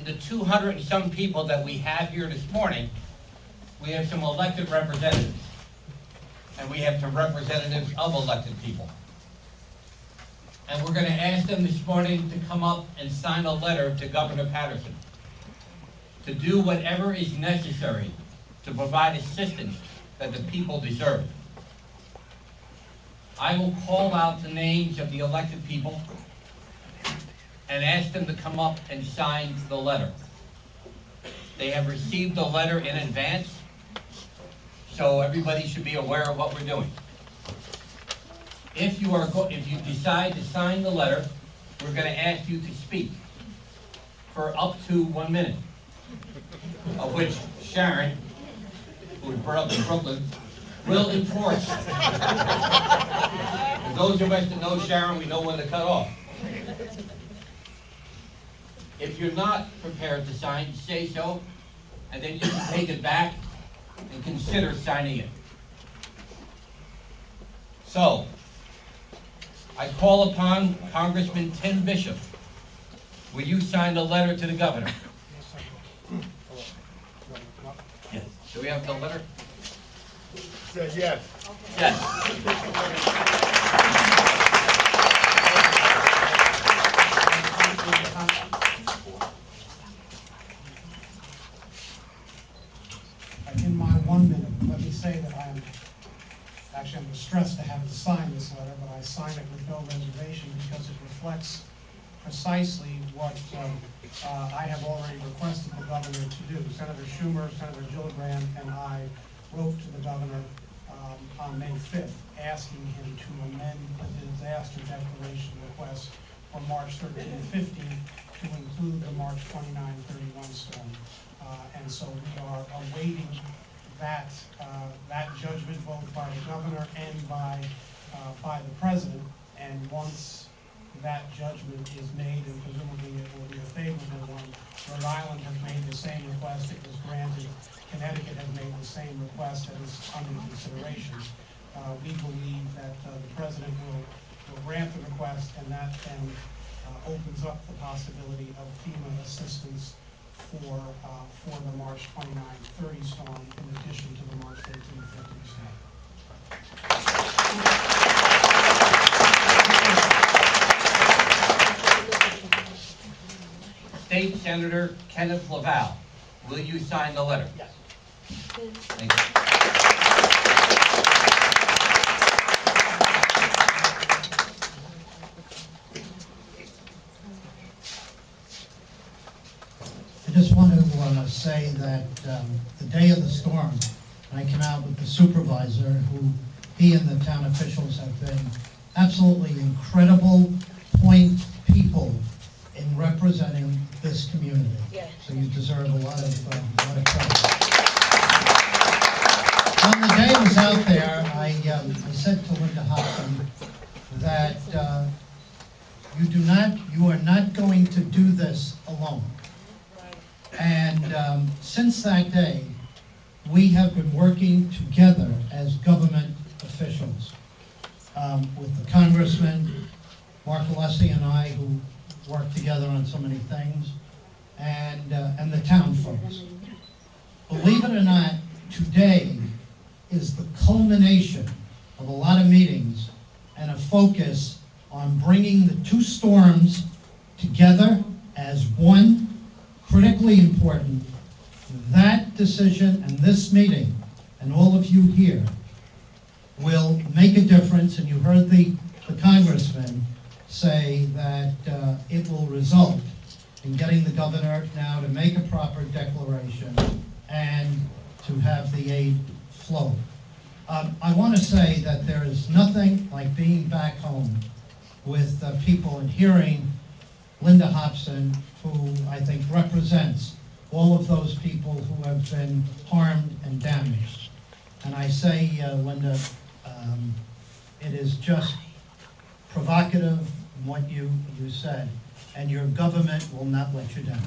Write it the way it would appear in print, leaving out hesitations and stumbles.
the 200 and some people that we have here this morning, we have some elected representatives. And we have some representatives of elected people. And we're going to ask them this morning to come up and sign a letter to Governor Patterson to do whatever is necessary to provide assistance that the people deserve. I will call out the names of the elected people and ask them to come up and sign the letter. They have received the letter in advance, so everybody should be aware of what we're doing. If you decide to sign the letter, we're going to ask you to speak for up to 1 minute, of which Sharon, who was brought up in Brooklyn, will enforce. For those of us that know Sharon, we know when to cut off. If you're not prepared to sign, say so, and then you can take it back and consider signing it. So, I call upon Congressman Tim Bishop. Will you sign the letter to the governor? Yes. Do we have the letter? Says yes. Yes. In my 1 minute, let me say that I'm distressed to have to sign this letter, but I sign it with no reservation because it reflects precisely what I have already requested the governor to do. Senator Schumer, Senator Gillibrand, and I wrote to the governor on May 5th asking him to amend the disaster declaration request for March 13 and 15 to include the March 29-31 storm. And so we are awaiting that judgment vote by the governor and by the president. And once that judgment is made, and presumably it will be a favorable one, Rhode Island has made the same request, it was granted. Connecticut has made the same request that is under consideration. We believe that the president will grant the request, and that then opens up the possibility of FEMA assistance for the March 29-30 storm, in addition to the March 13-15 storm. State Senator Kenneth Laval, will you sign the letter? Yes. Thank you. I just want to say that the day of the storm, I came out with the supervisor, who he and the town officials have been absolutely incredible point people in representing this community. Yeah. So you deserve a lot of credit. When the day was out there, I said to Linda Hopson that you are not going to do this alone. And since that day, we have been working together as government officials with the congressman, Mark Alessi, and I, who work together on so many things, and the town folks. Believe it or not, today is the culmination of a lot of meetings and a focus on bringing the two storms together as one. Critically important. That decision and this meeting and all of you here will make a difference, and you heard the congressman say that it will result in getting the governor now to make a proper declaration and to have the aid flow. I want to say that there is nothing like being back home with people and hearing Linda Hopson, who I think represents all of those people who have been harmed and damaged. And I say, Linda, it is just provocative what you said, and your government will not let you down.